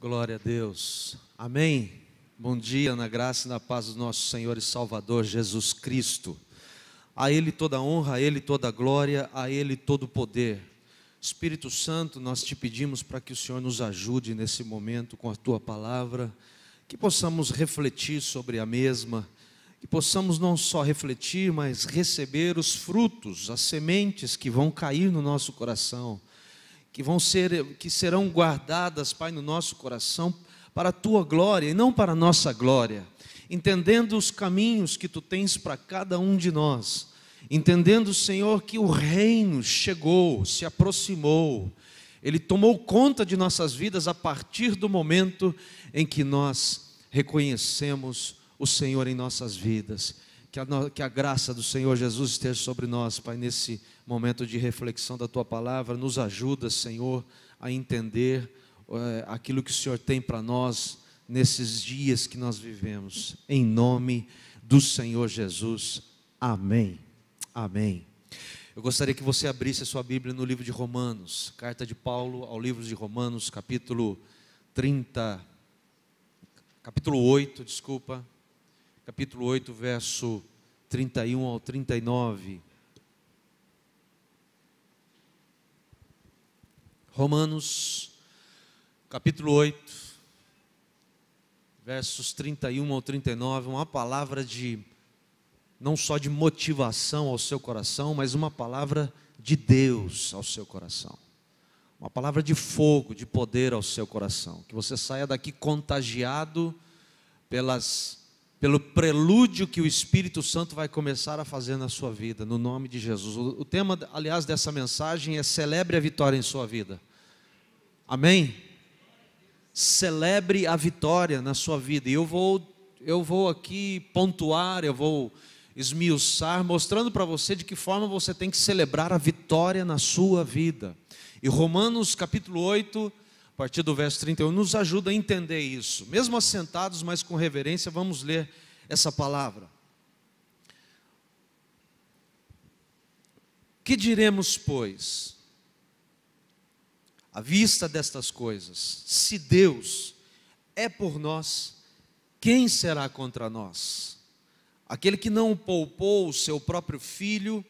Glória a Deus, amém. Bom dia, na graça e na paz do nosso Senhor e Salvador Jesus Cristo. A Ele toda honra, a Ele toda glória, a Ele todo poder. Espírito Santo, nós te pedimos para que o Senhor nos ajude nesse momento com a Tua palavra, que possamos refletir sobre a mesma, que possamos não só refletir, mas receber os frutos, as sementes que vão cair no nosso coração, que serão guardadas, Pai, no nosso coração, para a Tua glória e não para a nossa glória, entendendo os caminhos que Tu tens para cada um de nós, entendendo, Senhor, que o reino chegou, se aproximou, Ele tomou conta de nossas vidas a partir do momento em que nós reconhecemos o Senhor em nossas vidas. Que a graça do Senhor Jesus esteja sobre nós, Pai, nesse momento de reflexão da Tua palavra. Nos ajuda, Senhor, a entender aquilo que o Senhor tem para nós nesses dias que nós vivemos. Em nome do Senhor Jesus. Amém. Amém. Eu gostaria que você abrisse a sua Bíblia no livro de Romanos, carta de Paulo ao livro de Romanos, capítulo 8, verso 31 ao 39. Romanos, capítulo 8, versos 31 ao 39, uma palavra não só de motivação ao seu coração, mas uma palavra de Deus ao seu coração. Uma palavra de fogo, de poder ao seu coração. Que você saia daqui contagiado pelo prelúdio que o Espírito Santo vai começar a fazer na sua vida, no nome de Jesus. O tema, aliás, dessa mensagem é: celebre a vitória em sua vida. Amém? Celebre a vitória na sua vida. E eu vou aqui pontuar, eu vou esmiuçar, mostrando para você de que forma você tem que celebrar a vitória na sua vida. E Romanos capítulo 8, a partir do verso 31, nos ajuda a entender isso. Mesmo assentados, mas com reverência, vamos ler essa palavra. Que diremos, pois, à vista destas coisas? Se Deus é por nós, quem será contra nós? Aquele que não poupou o seu próprio filho,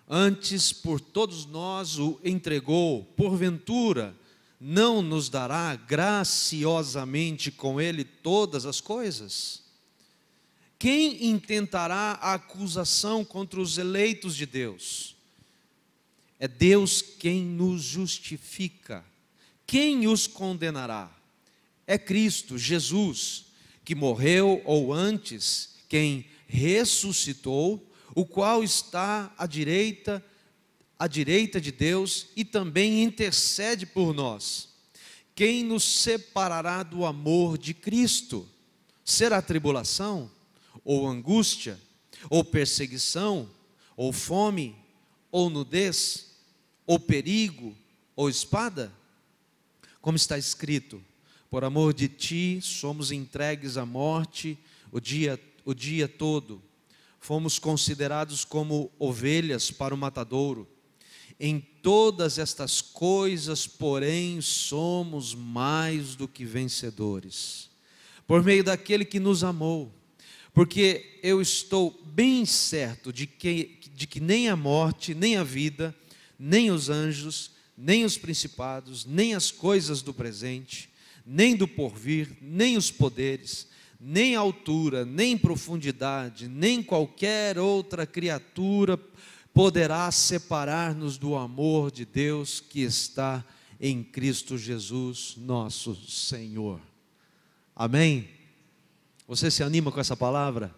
antes por todos nós o entregou, porventura não nos dará graciosamente com Ele todas as coisas? Quem intentará a acusação contra os eleitos de Deus? É Deus quem nos justifica. Quem os condenará? É Cristo Jesus, que morreu, ou antes, quem ressuscitou, o qual está à direita de Deus e também intercede por nós. Quem nos separará do amor de Cristo? Será tribulação, ou angústia, ou perseguição, ou fome, ou nudez, ou perigo, ou espada? Como está escrito: por amor de ti somos entregues à morte o dia todo. Fomos considerados como ovelhas para o matadouro. Em todas estas coisas, porém, somos mais do que vencedores, por meio daquele que nos amou. Porque eu estou bem certo de que nem a morte, nem a vida, nem os anjos, nem os principados, nem as coisas do presente, nem do porvir, nem os poderes, nem altura, nem profundidade, nem qualquer outra criatura poderá separar-nos do amor de Deus que está em Cristo Jesus, nosso Senhor. Amém? Você se anima com essa palavra?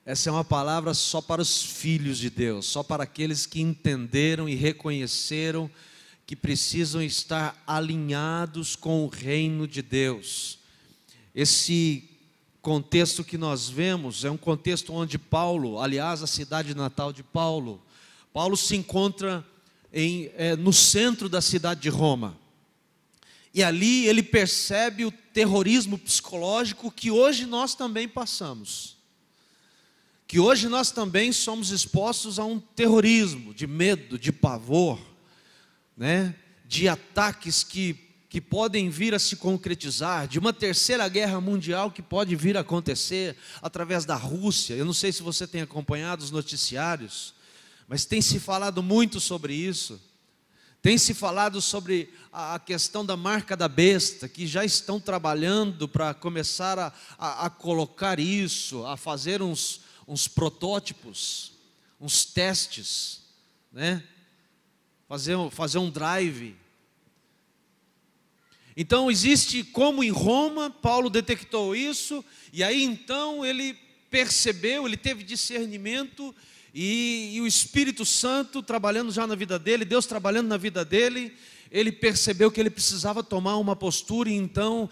Essa é uma palavra só para os filhos de Deus, só para aqueles que entenderam e reconheceram que precisam estar alinhados com o reino de Deus. Esse contexto que nós vemos é um contexto onde Paulo, aliás, a cidade natal de Paulo se encontra no centro da cidade de Roma. E ali ele percebe o terrorismo psicológico que hoje nós também passamos. Que hoje nós também somos expostos a um terrorismo de medo, de pavor, né? De ataques que que podem vir a se concretizar, de uma terceira guerra mundial que pode vir a acontecer através da Rússia. Eu não sei se você tem acompanhado os noticiários, mas tem se falado muito sobre isso. Tem se falado sobre a questão da marca da besta, que já estão trabalhando para começar a colocar isso, a fazer uns protótipos, uns testes, né? Fazer um drive. Então existe, como em Roma, Paulo detectou isso, e aí então ele percebeu, ele teve discernimento, e o Espírito Santo trabalhando já na vida dele, Deus trabalhando na vida dele, ele percebeu que ele precisava tomar uma postura, e então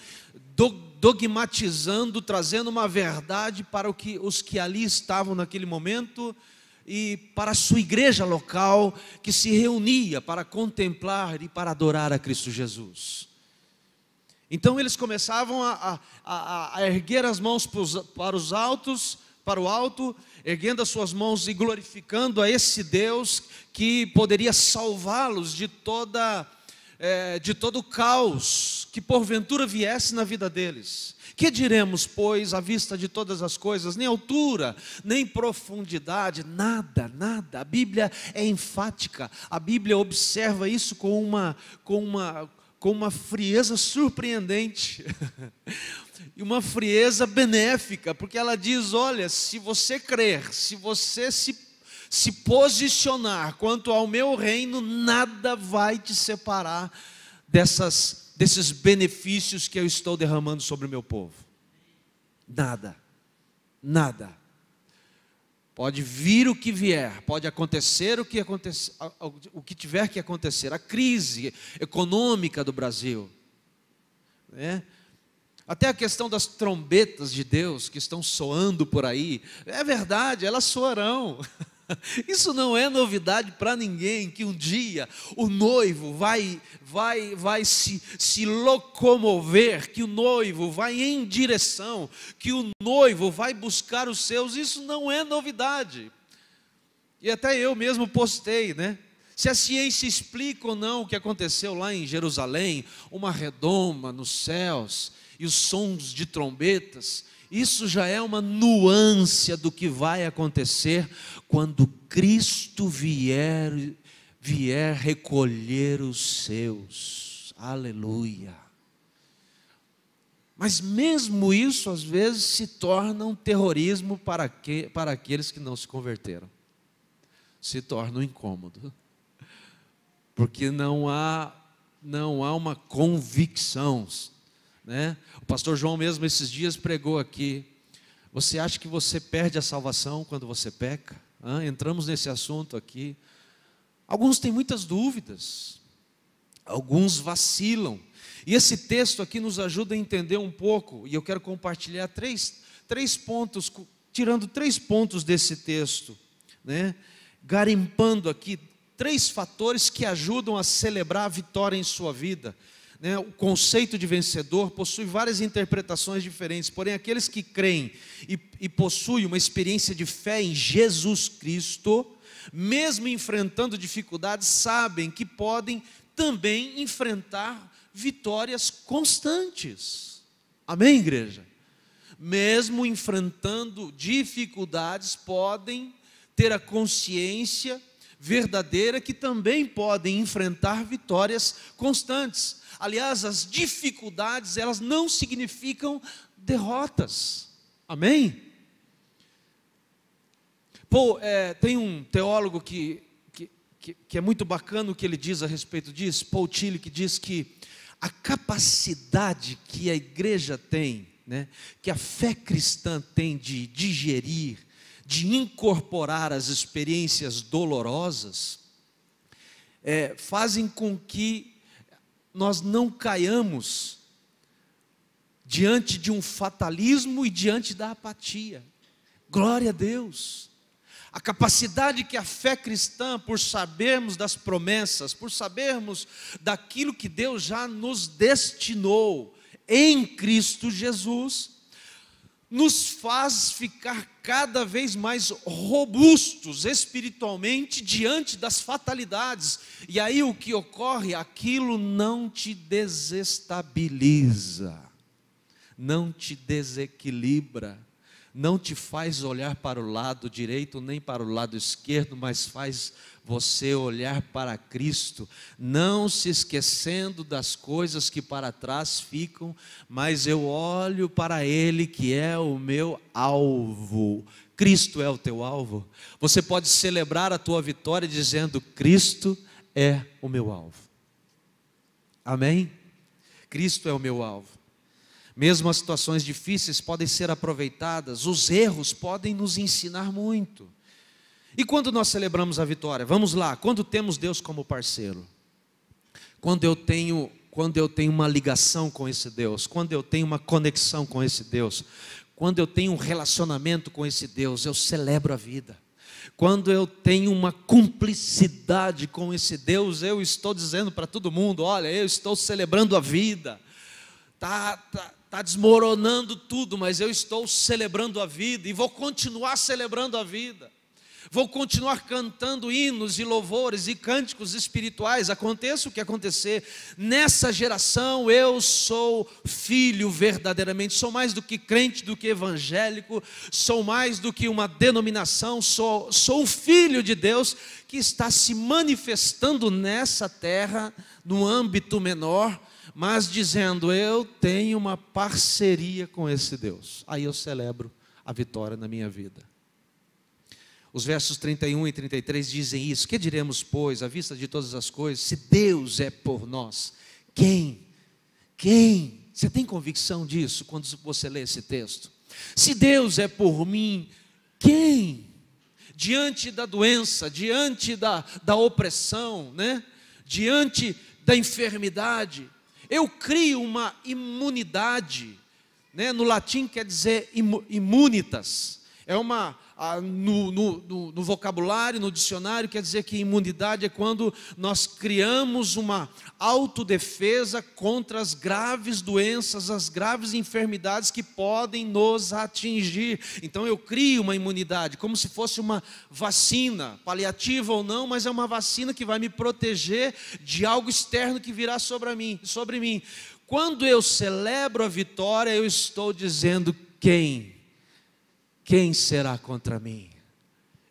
dogmatizando, trazendo uma verdade para os que ali estavam naquele momento, e para a sua igreja local, que se reunia para contemplar e para adorar a Cristo Jesus. Então eles começavam a erguer as mãos para o alto, erguendo as suas mãos e glorificando a esse Deus que poderia salvá-los de todo o caos que porventura viesse na vida deles. Que diremos, pois, à vista de todas as coisas? Nem altura, nem profundidade, nada. A Bíblia é enfática, a Bíblia observa isso com uma frieza surpreendente, e uma frieza benéfica, porque ela diz: olha, se você crer, se você se posicionar quanto ao meu reino, nada vai te separar desses benefícios que eu estou derramando sobre o meu povo. Nada. Pode vir o que vier, pode acontecer o que tiver que acontecer, a crise econômica do Brasil, né? Até a questão das trombetas de Deus que estão soando por aí, é verdade, elas soarão. Isso não é novidade para ninguém, que um dia o noivo vai se locomover, que o noivo vai em direção, que o noivo vai buscar os seus. Isso não é novidade. E até eu mesmo postei, né? Se a ciência explica ou não o que aconteceu lá em Jerusalém, uma redoma nos céus e os sons de trombetas, isso já é uma nuance do que vai acontecer quando Cristo vier recolher os seus. Aleluia. Mas mesmo isso às vezes se torna um terrorismo para aqueles que não se converteram. Se torna um incômodo, porque não há uma convicção, né? O pastor João mesmo esses dias pregou aqui: você acha que você perde a salvação quando você peca? Entramos nesse assunto aqui. Alguns têm muitas dúvidas, alguns vacilam, e esse texto aqui nos ajuda a entender um pouco, e eu quero compartilhar três pontos, tirando 3 pontos desse texto, né? Garimpando aqui 3 fatores que ajudam a celebrar a vitória em sua vida. O conceito de vencedor possui várias interpretações diferentes, porém aqueles que creem e possuem uma experiência de fé em Jesus Cristo, mesmo enfrentando dificuldades, sabem que podem também enfrentar vitórias constantes. Amém, igreja? Mesmo enfrentando dificuldades, podem ter a consciência verdadeira que também podem enfrentar vitórias constantes. Aliás, as dificuldades, elas não significam derrotas. Amém? Tem um teólogo que é muito bacana o que ele diz a respeito disso, Paul Tillich, que diz que a capacidade que a igreja tem, né, que a fé cristã tem de digerir, de incorporar as experiências dolorosas, fazem com que nós não caiamos diante de um fatalismo e diante da apatia. Glória a Deus. A capacidade que a fé cristã, por sabermos das promessas, por sabermos daquilo que Deus já nos destinou em Cristo Jesus, nos faz ficar cada vez mais robustos espiritualmente diante das fatalidades. E aí o que ocorre? Aquilo não te desestabiliza, não te desequilibra, não te faz olhar para o lado direito nem para o lado esquerdo, mas faz você olhar para Cristo, não se esquecendo das coisas que para trás ficam, mas eu olho para Ele que é o meu alvo. Cristo é o teu alvo. Você pode celebrar a tua vitória dizendo: Cristo é o meu alvo. Amém? Cristo é o meu alvo. Mesmo as situações difíceis podem ser aproveitadas, os erros podem nos ensinar muito. E quando nós celebramos a vitória? Vamos lá, quando temos Deus como parceiro, quando eu tenho uma ligação com esse Deus, quando eu tenho uma conexão com esse Deus, quando eu tenho um relacionamento com esse Deus, eu celebro a vida. Quando eu tenho uma cumplicidade com esse Deus, eu estou dizendo para todo mundo: olha, eu estou celebrando a vida. Está desmoronando tudo, mas eu estou celebrando a vida e vou continuar celebrando a vida. Vou continuar cantando hinos e louvores e cânticos espirituais, aconteça o que acontecer. Nessa geração eu sou filho verdadeiramente, sou mais do que crente, do que evangélico, sou mais do que uma denominação, sou um filho de Deus que está se manifestando nessa terra, no âmbito menor, mas dizendo: eu tenho uma parceria com esse Deus. Aí eu celebro a vitória na minha vida. Os versos 31 e 33 dizem isso: que diremos, pois, à vista de todas as coisas, se Deus é por nós, quem? Você tem convicção disso quando você lê esse texto? Se Deus é por mim, quem? Diante da doença, diante da opressão, né? Diante da enfermidade, eu crio uma imunidade, né? No latim quer dizer imunitas, é uma... No vocabulário, no dicionário, quer dizer que imunidade é quando nós criamos uma autodefesa contra as graves doenças, as graves enfermidades que podem nos atingir. Então eu crio uma imunidade, como se fosse uma vacina, paliativa ou não, mas é uma vacina que vai me proteger de algo externo que virá sobre mim. Quando eu celebro a vitória, eu estou dizendo: quem será contra mim?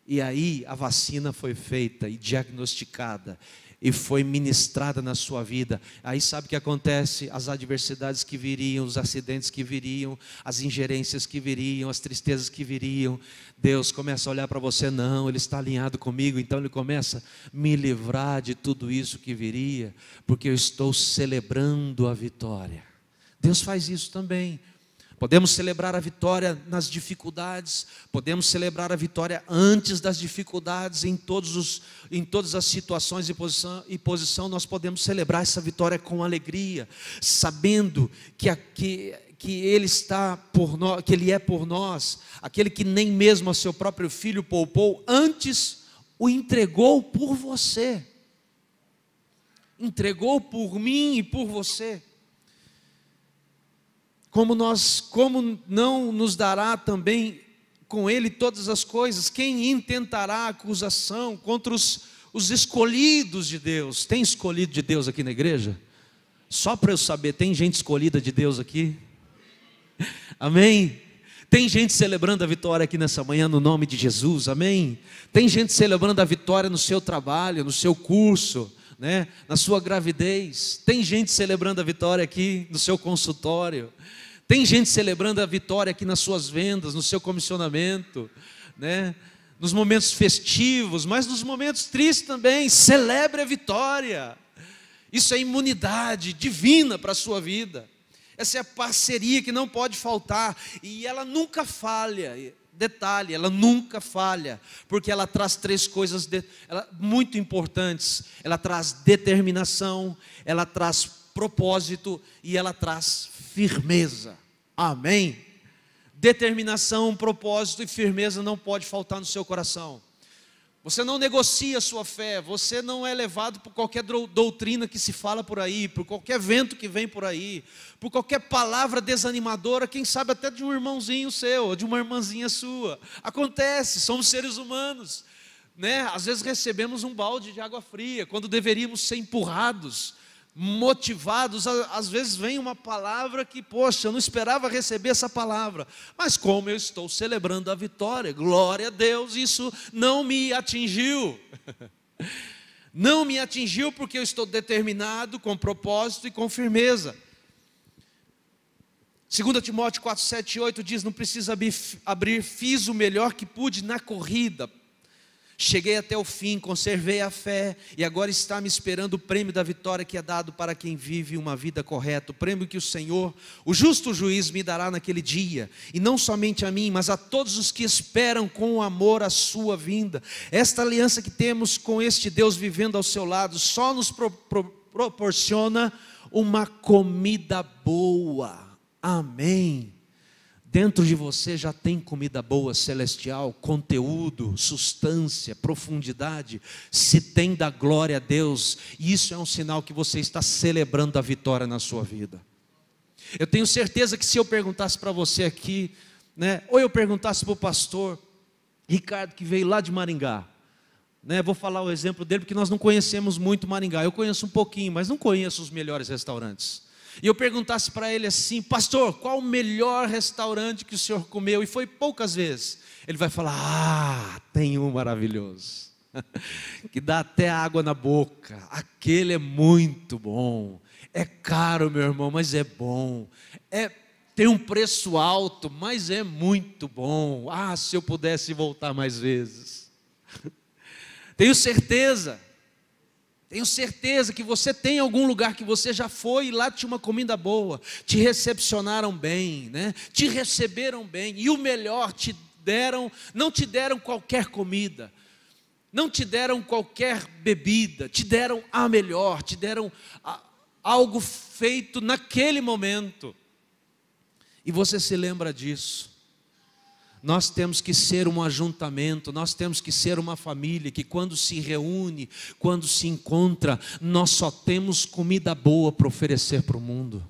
E aí a vacina foi feita e diagnosticada e foi ministrada na sua vida. Aí sabe o que acontece? As adversidades que viriam, os acidentes que viriam, as ingerências que viriam, as tristezas que viriam, Deus começa a olhar para você: não, Ele está alinhado comigo. Então Ele começa a me livrar de tudo isso que viria, porque eu estou celebrando a vitória. Deus faz isso também. Podemos celebrar a vitória nas dificuldades, podemos celebrar a vitória antes das dificuldades, em todas as situações e posição, nós podemos celebrar essa vitória com alegria, sabendo que Ele está por nós, que Ele é por nós, aquele que nem mesmo a seu próprio filho poupou, antes o entregou por você, entregou por mim e por você. Como não nos dará também com Ele todas as coisas? Quem intentará acusação contra os escolhidos de Deus? Tem escolhido de Deus aqui na igreja? Só para eu saber, tem gente escolhida de Deus aqui? Amém? Tem gente celebrando a vitória aqui nessa manhã no nome de Jesus, amém? Tem gente celebrando a vitória no seu trabalho, no seu curso, né? Na sua gravidez. Tem gente celebrando a vitória aqui no seu consultório. Tem gente celebrando a vitória aqui nas suas vendas, no seu comissionamento, né? Nos momentos festivos, mas nos momentos tristes também. Celebre a vitória. Isso é imunidade divina para a sua vida. Essa é a parceria que não pode faltar, e ela nunca falha. Detalhe, ela nunca falha, porque ela traz três coisas muito importantes. Ela traz determinação, ela traz propósito e ela traz firmeza. Amém? Determinação, propósito e firmeza não pode faltar no seu coração. Você não negocia a sua fé, você não é levado por qualquer doutrina que se fala por aí, por qualquer vento que vem por aí, por qualquer palavra desanimadora, quem sabe até de um irmãozinho seu, ou de uma irmãzinha sua. Acontece, somos seres humanos, né? Às vezes recebemos um balde de água fria, quando deveríamos ser empurrados, motivados. Às vezes vem uma palavra que, poxa, eu não esperava receber essa palavra, mas como eu estou celebrando a vitória, glória a Deus, isso não me atingiu. Não me atingiu porque eu estou determinado, com propósito e com firmeza. 2 Timóteo 4, 7 e 8 diz: não precisa abrir, fiz o melhor que pude na corrida, cheguei até o fim, conservei a fé, e agora está me esperando o prêmio da vitória que é dado para quem vive uma vida correta, o prêmio que o Senhor, o justo juiz, me dará naquele dia, e não somente a mim, mas a todos os que esperam com amor a sua vinda. Esta aliança que temos com este Deus vivendo ao seu lado, só nos proporciona uma comida boa. Amém. Dentro de você já tem comida boa, celestial, conteúdo, substância, profundidade. Se tem, da glória a Deus. E isso é um sinal que você está celebrando a vitória na sua vida. Eu tenho certeza que se eu perguntasse para você aqui, né, ou eu perguntasse para o pastor Ricardo, que veio lá de Maringá, né, vou falar o exemplo dele, porque nós não conhecemos muito Maringá. Eu conheço um pouquinho, mas não conheço os melhores restaurantes. E eu perguntasse para ele assim: pastor, qual o melhor restaurante que o senhor comeu? E foi poucas vezes. Ele vai falar: tem um maravilhoso, que dá até água na boca. Aquele é muito bom. É caro, meu irmão, mas é bom. Tem um preço alto, mas é muito bom. Se eu pudesse voltar mais vezes. Tenho certeza que você tem algum lugar que você já foi e lá tinha uma comida boa, te recepcionaram bem, né? Te receberam bem, e o melhor, não te deram qualquer comida, não te deram qualquer bebida, te deram a melhor, te deram algo feito naquele momento, e você se lembra disso. Nós temos que ser um ajuntamento, nós temos que ser uma família que quando se reúne, quando se encontra, nós só temos comida boa para oferecer para o mundo.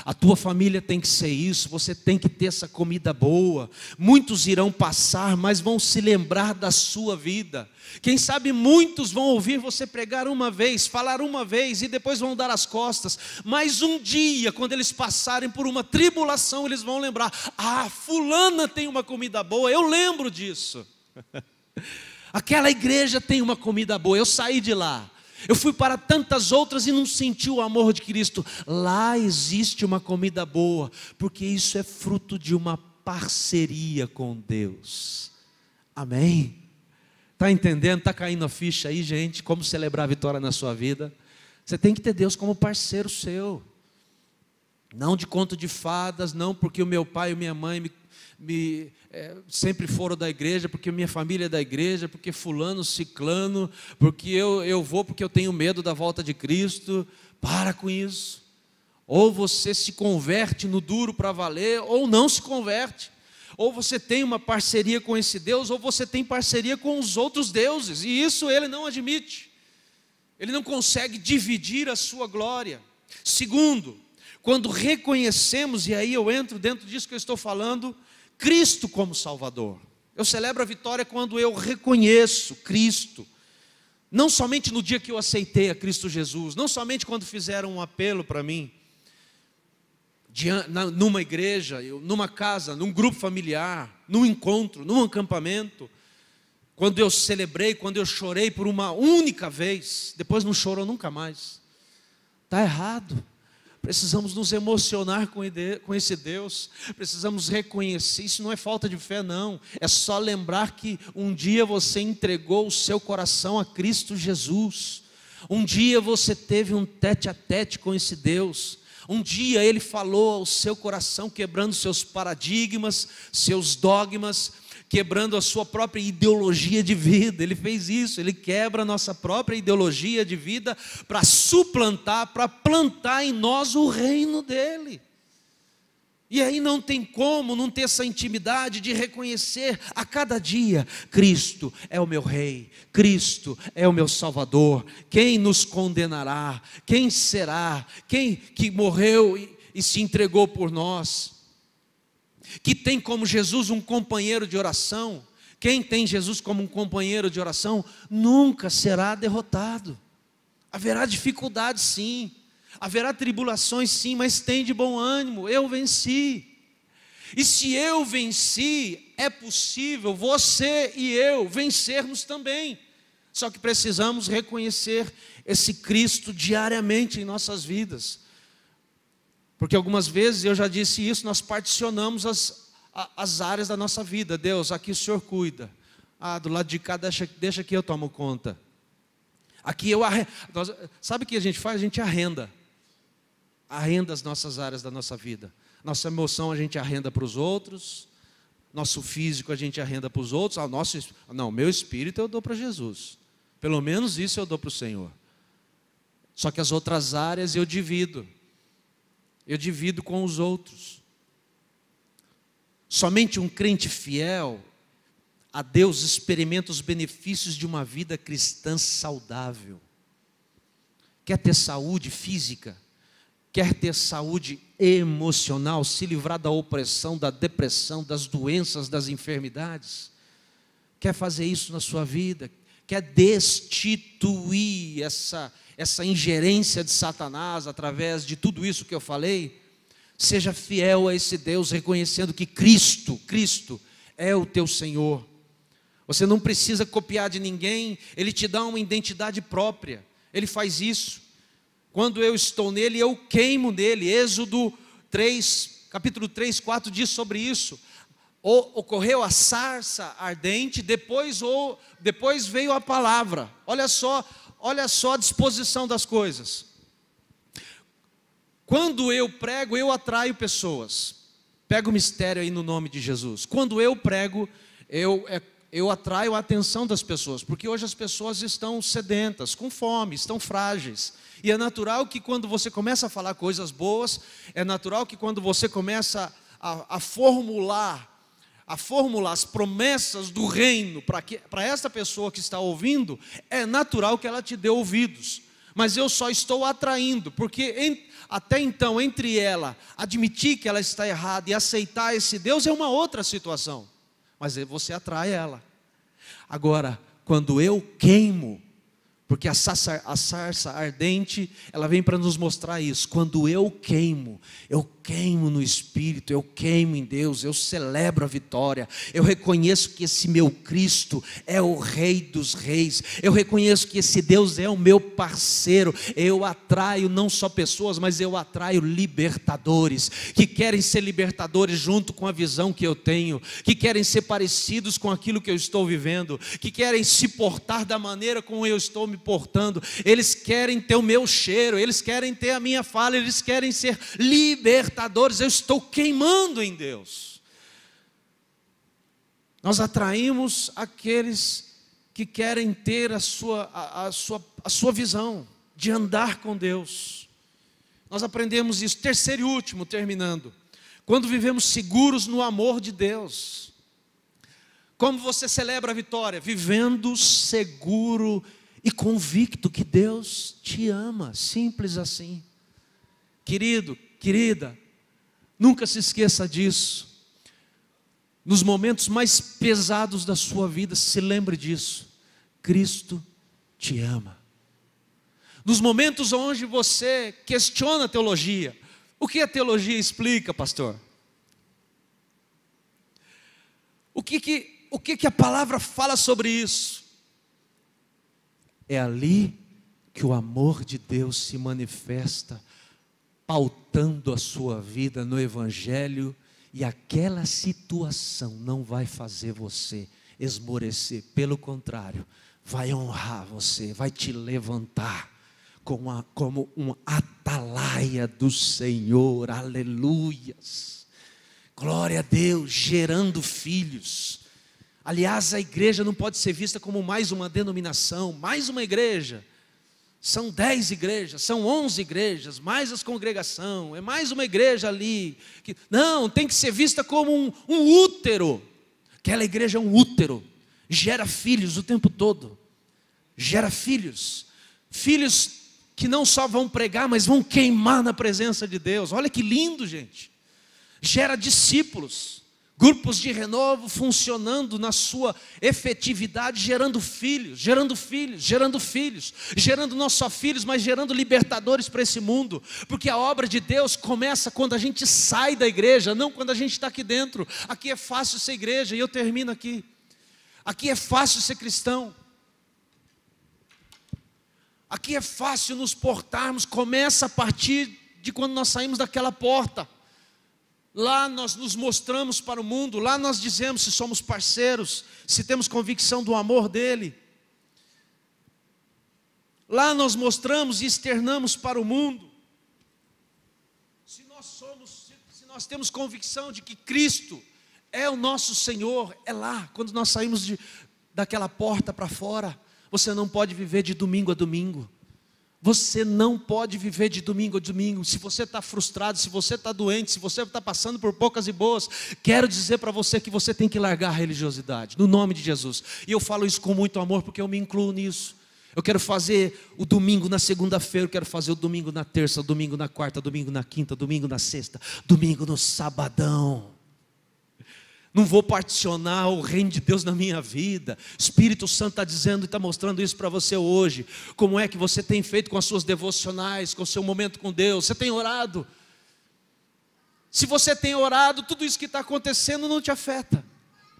A tua família tem que ser isso, você tem que ter essa comida boa. Muitos irão passar, mas vão se lembrar da sua vida. Quem sabe muitos vão ouvir você pregar uma vez, falar uma vez e depois vão dar as costas. Mas um dia, quando eles passarem por uma tribulação, eles vão lembrar: fulana tem uma comida boa, eu lembro disso. Aquela igreja tem uma comida boa, eu saí de lá. Eu fui para tantas outras e não senti o amor de Cristo. Lá existe uma comida boa, porque isso é fruto de uma parceria com Deus. Amém? Está entendendo? Está caindo a ficha aí, gente? Como celebrar a vitória na sua vida? Você tem que ter Deus como parceiro seu. Não de conto de fadas, não porque o meu pai e minha mãe sempre foram da igreja, porque minha família é da igreja, porque fulano, ciclano, porque eu vou porque eu tenho medo da volta de Cristo. Para com isso. Ou você se converte no duro para valer, ou não se converte. Ou você tem uma parceria com esse Deus, ou você tem parceria com os outros deuses, e isso ele não admite. Ele não consegue dividir a sua glória. Segundo, quando reconhecemos, e aí eu entro dentro disso que eu estou falando, Cristo como Salvador. Eu celebro a vitória quando eu reconheço Cristo, não somente no dia que eu aceitei a Cristo Jesus, não somente quando fizeram um apelo para mim, numa igreja, numa casa, num grupo familiar, num encontro, num acampamento, quando eu celebrei, quando eu chorei por uma única vez, depois não chorou nunca mais. Está errado. Precisamos nos emocionar com esse Deus, precisamos reconhecer. Isso não é falta de fé, não. É só lembrar que um dia você entregou o seu coração a Cristo Jesus. Um dia você teve um tete a tete com esse Deus. Um dia Ele falou ao seu coração, quebrando seus paradigmas, seus dogmas, quebrando a sua própria ideologia de vida. Ele fez isso, Ele quebra a nossa própria ideologia de vida para suplantar, para plantar em nós o reino dEle. E aí não tem como não ter essa intimidade de reconhecer a cada dia: Cristo é o meu Rei, Cristo é o meu Salvador. Quem nos condenará? Quem será? Quem que morreu e se entregou por nós? Que tem como Jesus um companheiro de oração. Quem tem Jesus como um companheiro de oração nunca será derrotado. Haverá dificuldades, sim. Haverá tribulações, sim, mas tem de bom ânimo, eu venci. E se eu venci, é possível você e eu vencermos também. Só que precisamos reconhecer esse Cristo diariamente em nossas vidas. Porque algumas vezes, eu já disse isso, nós particionamos as áreas da nossa vida. Deus, aqui o Senhor cuida. Do lado de cá, deixa que eu tomo conta. Aqui eu arrendo. Sabe o que a gente faz? A gente arrenda as nossas áreas da nossa vida. Nossa emoção a gente arrenda para os outros. Nosso físico a gente arrenda para os outros. Meu espírito eu dou para Jesus. Pelo menos isso eu dou para o Senhor. Só que as outras áreas eu divido. Eu divido com os outros. Somente um crente fiel a Deus experimenta os benefícios de uma vida cristã saudável. Quer ter saúde física? Quer ter saúde emocional? Se livrar da opressão, da depressão, das doenças, das enfermidades? Quer fazer isso na sua vida? Quer destituir essa ingerência de Satanás através de tudo isso que eu falei? Seja fiel a esse Deus, reconhecendo que Cristo é o teu Senhor. Você não precisa copiar de ninguém, Ele te dá uma identidade própria. Ele faz isso. Quando eu estou nele, eu queimo nele. Êxodo 3, capítulo 3, 4 diz sobre isso. Ocorreu a sarça ardente, depois veio a palavra. Olha só a disposição das coisas. Quando eu prego, eu atraio pessoas. Pega o mistério aí no nome de Jesus. Quando eu prego, eu atraio a atenção das pessoas, porque hoje as pessoas estão sedentas, com fome, estão frágeis. E é natural que quando você começa a falar coisas boas, é natural que quando você começa a formular as promessas do reino para essa pessoa que está ouvindo, é natural que ela te dê ouvidos. Mas eu só estou atraindo, porque até então, entre ela admitir que ela está errada e aceitar esse Deus é uma outra situação. Mas você atrai ela. Agora, quando eu queimo, porque a sarça ardente, ela vem para nos mostrar isso. Quando eu queimo no Espírito, eu queimo em Deus, eu celebro a vitória, eu reconheço que esse meu Cristo é o Rei dos Reis, eu reconheço que esse Deus é o meu parceiro. Eu atraio não só pessoas, mas eu atraio libertadores, que querem ser libertadores junto com a visão que eu tenho, que querem ser parecidos com aquilo que eu estou vivendo, que querem se portar da maneira como eu estou me portando. Eles querem ter o meu cheiro, eles querem ter a minha fala, eles querem ser libertadores. Eu estou queimando em Deus. Nós atraímos aqueles que querem ter a sua visão de andar com Deus. Nós aprendemos isso. Terceiro e último, terminando. Quando vivemos seguros no amor de Deus. Como você celebra a vitória? Vivendo seguro e convicto que Deus te ama, simples assim. Querido, querida, nunca se esqueça disso. Nos momentos mais pesados da sua vida, se lembre disso. Cristo te ama. Nos momentos onde você questiona a teologia, o que a teologia explica, pastor? O que a palavra fala sobre isso? É ali que o amor de Deus se manifesta, pautando a sua vida no Evangelho, e aquela situação não vai fazer você esmorecer, pelo contrário, vai honrar você, vai te levantar como um atalaia do Senhor, aleluias, glória a Deus, gerando filhos. Aliás, a igreja não pode ser vista como mais uma denominação, mais uma igreja. São 10 igrejas, são 11 igrejas, mais as congregação, é mais uma igreja ali. Não, tem que ser vista como um útero. Aquela igreja é um útero, gera filhos o tempo todo. Gera filhos. Filhos que não só vão pregar, mas vão queimar na presença de Deus. Olha que lindo, gente. Gera discípulos. Grupos de renovo funcionando na sua efetividade, gerando filhos, gerando filhos, gerando filhos, gerando não só filhos, mas gerando libertadores para esse mundo, porque a obra de Deus começa quando a gente sai da igreja, não quando a gente está aqui dentro. Aqui é fácil ser igreja, e eu termino aqui. Aqui é fácil ser cristão, aqui é fácil nos portarmos, começa a partir de quando nós saímos daquela porta. Lá nós nos mostramos para o mundo, lá nós dizemos se somos parceiros, se temos convicção do amor dele. Lá nós mostramos e externamos para o mundo. Se nós temos convicção de que Cristo é o nosso Senhor, é lá, quando nós saímos daquela porta para fora. Você não pode viver de domingo a domingo. Você não pode viver de domingo a domingo. Se você está frustrado, se você está doente, se você está passando por poucas e boas, quero dizer para você que você tem que largar a religiosidade, no nome de Jesus. E eu falo isso com muito amor, porque eu me incluo nisso. Eu quero fazer o domingo na segunda-feira, eu quero fazer o domingo na terça, o domingo na quarta, domingo na quinta, domingo na sexta, domingo no sabadão. Não vou particionar o reino de Deus na minha vida. O Espírito Santo está dizendo e está mostrando isso para você hoje. Como é que você tem feito com as suas devocionais, com o seu momento com Deus? Você tem orado? Se você tem orado, tudo isso que está acontecendo não te afeta,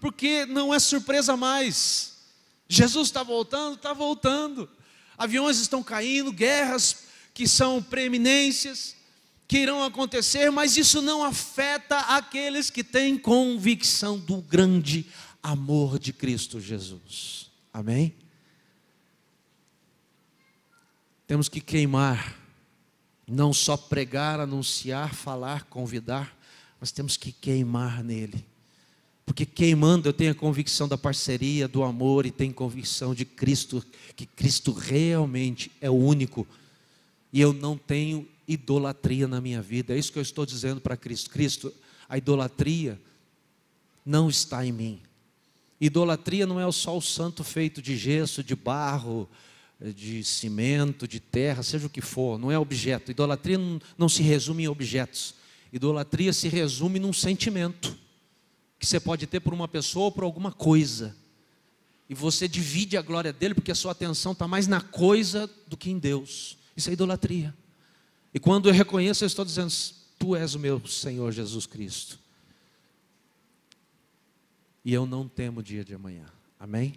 porque não é surpresa mais. Jesus está voltando? Está voltando. Aviões estão caindo, guerras que são preeminências que irão acontecer, mas isso não afeta aqueles que têm convicção do grande amor de Cristo Jesus. Amém? Temos que queimar, não só pregar, anunciar, falar, convidar, mas temos que queimar nele. Porque queimando eu tenho a convicção da parceria, do amor, e tenho convicção de Cristo, que Cristo realmente é o único, e eu não tenho idolatria na minha vida. É isso que eu estou dizendo para Cristo. Cristo, a idolatria não está em mim. Idolatria não é só o santo feito de gesso, de barro, de cimento, de terra, seja o que for, não é objeto. Idolatria não se resume em objetos. Idolatria se resume num sentimento que você pode ter por uma pessoa ou por alguma coisa, e você divide a glória dele porque a sua atenção está mais na coisa do que em Deus. Isso é idolatria. E quando eu reconheço, eu estou dizendo: tu és o meu Senhor Jesus Cristo, e eu não temo o dia de amanhã. Amém?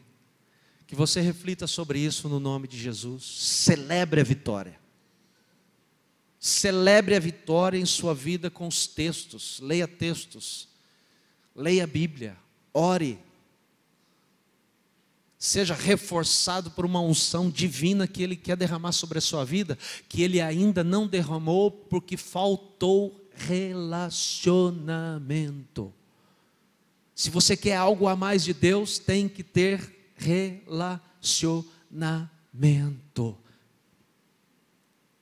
Que você reflita sobre isso no nome de Jesus. Celebre a vitória. Celebre a vitória em sua vida com os textos. Leia textos, leia a Bíblia, ore. Seja reforçado por uma unção divina que Ele quer derramar sobre a sua vida, que Ele ainda não derramou porque faltou relacionamento. Se você quer algo a mais de Deus, tem que ter relacionamento.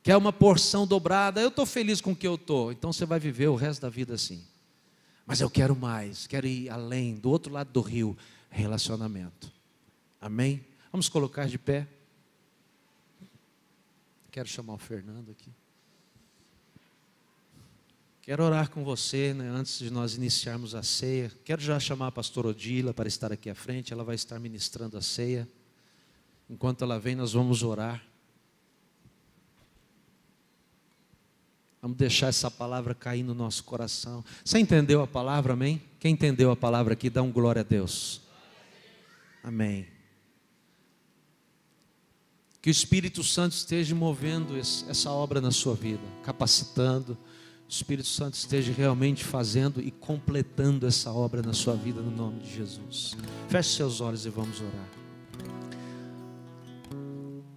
Quer uma porção dobrada? Eu estou feliz com o que eu estou, então você vai viver o resto da vida assim. Mas eu quero mais, quero ir além, do outro lado do rio. Relacionamento. Amém? Vamos colocar de pé. Quero chamar o Fernando aqui. Quero orar com você, né, antes de nós iniciarmos a ceia. Quero já chamar a pastora Odila para estar aqui à frente. Ela vai estar ministrando a ceia. Enquanto ela vem, nós vamos orar. Vamos deixar essa palavra cair no nosso coração. Você entendeu a palavra, amém? Quem entendeu a palavra aqui, dá um glória a Deus. Amém. Que o Espírito Santo esteja movendo essa obra na sua vida, capacitando. O Espírito Santo esteja realmente fazendo e completando essa obra na sua vida, no nome de Jesus. Feche seus olhos e vamos orar.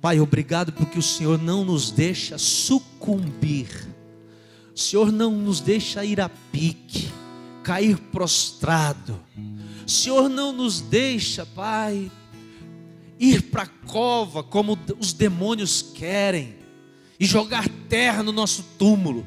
Pai, obrigado porque o Senhor não nos deixa sucumbir. O Senhor não nos deixa ir a pique, cair prostrado. O Senhor não nos deixa, Pai, ir para a cova como os demônios querem e jogar terra no nosso túmulo.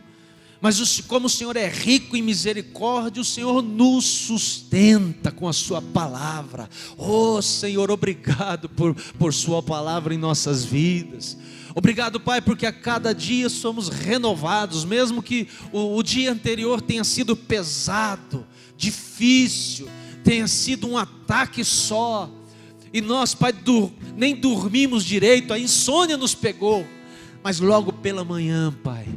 Mas como o Senhor é rico em misericórdia, o Senhor nos sustenta com a sua palavra. Oh Senhor, obrigado por sua palavra em nossas vidas. Obrigado, Pai, porque a cada dia somos renovados, mesmo que o dia anterior tenha sido pesado, difícil, tenha sido um ataque só, e nós, Pai, nem dormimos direito, a insônia nos pegou, mas logo pela manhã, Pai,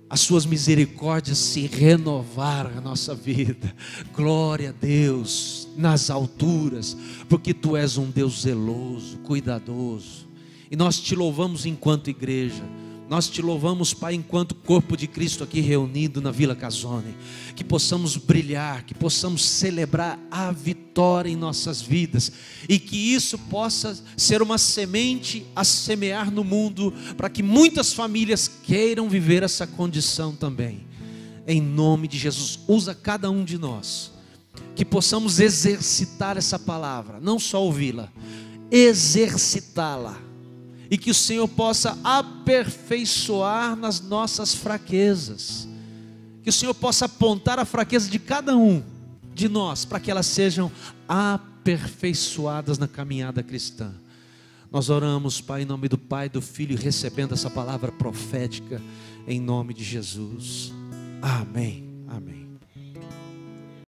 as suas misericórdias se renovaram a nossa vida. Glória a Deus nas alturas, porque Tu és um Deus zeloso, cuidadoso. E nós Te louvamos enquanto igreja. Nós Te louvamos, Pai, enquanto corpo de Cristo aqui reunido na Vila Casone. Que possamos brilhar, que possamos celebrar a vitória em nossas vidas. E que isso possa ser uma semente a semear no mundo, para que muitas famílias queiram viver essa condição também. Em nome de Jesus, usa cada um de nós. Que possamos exercitar essa palavra, não só ouvi-la, exercitá-la. E que o Senhor possa aperfeiçoar nas nossas fraquezas. Que o Senhor possa apontar a fraqueza de cada um de nós, para que elas sejam aperfeiçoadas na caminhada cristã. Nós oramos, Pai, em nome do Pai, do Filho, recebendo essa palavra profética, em nome de Jesus. Amém.